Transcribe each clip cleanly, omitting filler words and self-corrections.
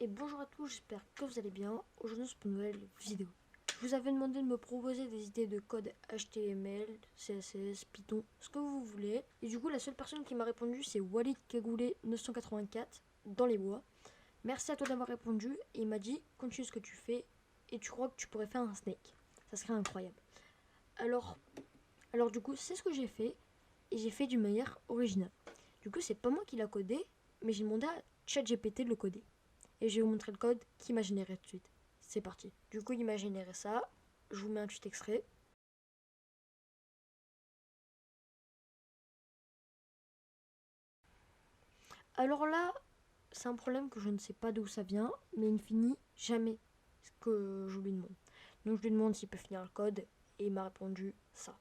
Et bonjour à tous, j'espère que vous allez bien. Aujourd'hui c'est pour une nouvelle vidéo. Je vous avais demandé de me proposer des idées de code HTML, CSS, Python, ce que vous voulez. Et du coup la seule personne qui m'a répondu c'est Walid Kagoulé 984 dans les bois. Merci à toi d'avoir répondu et il m'a dit continue ce que tu fais et tu crois que tu pourrais faire un snake. Ça serait incroyable. Alors du coup c'est ce que j'ai fait et j'ai fait d'une manière originale. Du coup c'est pas moi qui l'a codé mais j'ai demandé à ChatGPT de le coder. Et je vais vous montrer le code qui m'a généré tout de suite. C'est parti. Du coup, il m'a généré ça. Je vous mets un petit extrait. Alors là, c'est un problème que je ne sais pas d'où ça vient, mais il ne finit jamais ce que je lui demande. Donc je lui demande s'il peut finir le code et il m'a répondu ça.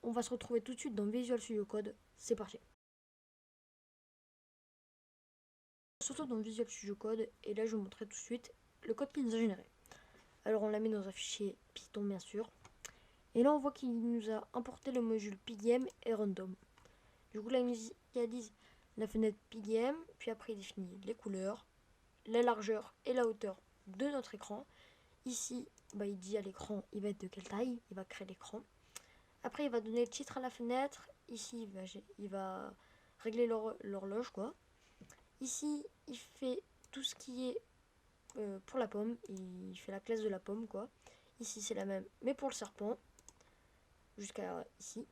On va se retrouver tout de suite dans Visual Studio Code. C'est parti. Surtout dans Visual Studio Code et là je vais vous montrer tout de suite le code qu'il nous a généré. Alors on l'a mis dans un fichier Python bien sûr. Et là on voit qu'il nous a importé le module pygame et random. Du coup là il initialise la fenêtre pygame, puis après il définit les couleurs, la largeur et la hauteur de notre écran. Ici il dit à l'écran il va être de quelle taille, il va créer l'écran. Après il va donner le titre à la fenêtre, ici il va régler l'horloge quoi. Ici il fait tout ce qui est pour la pomme, il fait la classe de la pomme quoi. Ici c'est la même mais pour le serpent, jusqu'à ici.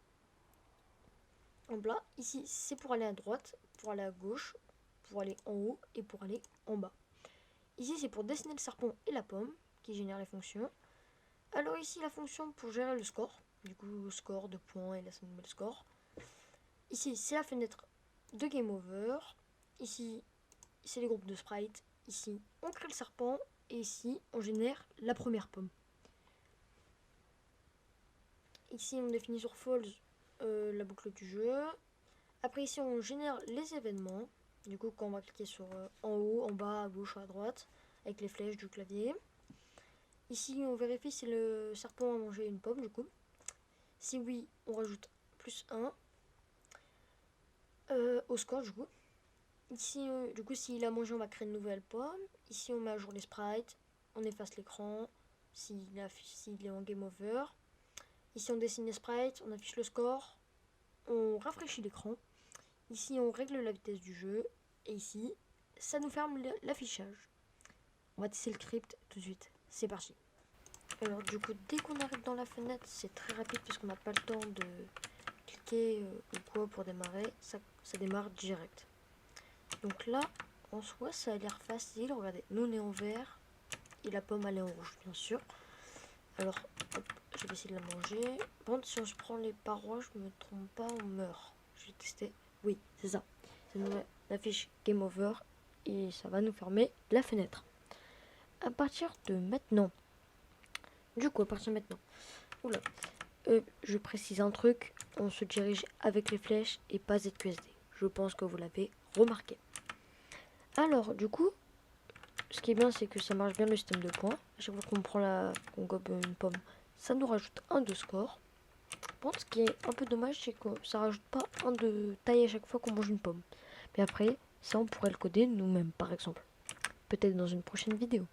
En bas, ici c'est pour aller à droite, pour aller à gauche, pour aller en haut et pour aller en bas. Ici c'est pour dessiner le serpent et la pomme qui génèrent les fonctions. Alors ici la fonction pour gérer le score, du coup score de points et la somme de score. Ici c'est la fenêtre de game over. Ici c'est les groupes de sprites. Ici on crée le serpent et ici on génère la première pomme. Ici on définit sur false la boucle du jeu. Après ici on génère les événements. Du coup quand on va cliquer sur en haut, en bas, à gauche, à droite, avec les flèches du clavier. Ici on vérifie si le serpent a mangé une pomme du coup. Si oui, on rajoute plus 1 au score du coup. Ici du coup s'il a mangé on va créer une nouvelle pomme. Ici on met à jour les sprites, on efface l'écran s'il est en game over. Ici on dessine les sprites, on affiche le score, on rafraîchit l'écran. Ici on règle la vitesse du jeu et ici ça nous ferme l'affichage. On va tester le script tout de suite, c'est parti. Alors du coup dès qu'on arrive dans la fenêtre c'est très rapide parce qu'on n'a pas le temps de cliquer ou quoi pour démarrer, ça démarre direct. Donc là en soi ça a l'air facile, regardez, nous on est en vert et la pomme elle est en rouge bien sûr. Alors hop, je vais essayer de la manger. Bon, si on se prend les parois, je me trompe pas, on meurt. Je vais tester. Oui, c'est ça. Ça nous met l'affiche Game Over et ça va nous fermer la fenêtre. À partir de maintenant. Du coup, à partir de maintenant. Oula. Je précise un truc. On se dirige avec les flèches et pas ZQSD. Je pense que vous l'avez remarqué. Alors, du coup, ce qui est bien, c'est que ça marche bien le système de points. À chaque fois qu'on gobe une pomme, ça nous rajoute un de score. Bon, ce qui est un peu dommage, c'est que ça rajoute pas un de taille à chaque fois qu'on mange une pomme. Mais après, ça on pourrait le coder nous-mêmes par exemple. Peut-être dans une prochaine vidéo.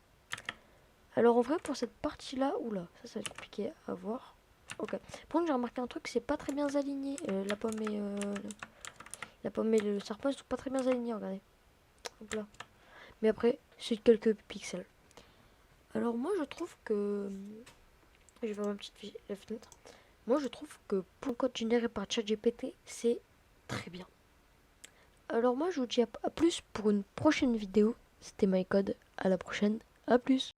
Alors en vrai pour cette partie là, oula, ça va être compliqué à voir. Ok. Par contre j'ai remarqué un truc, c'est pas très bien aligné. La pomme et le serpent ils sont pas très bien alignés, regardez. Hop là. Mais après, c'est quelques pixels. Alors moi je trouve que... Je vais faire ma petite la fenêtre. Moi je trouve que pour le code généré par ChatGPT, c'est très bien. Alors moi je vous dis à plus pour une prochaine vidéo. C'était MyCode. À la prochaine. À plus.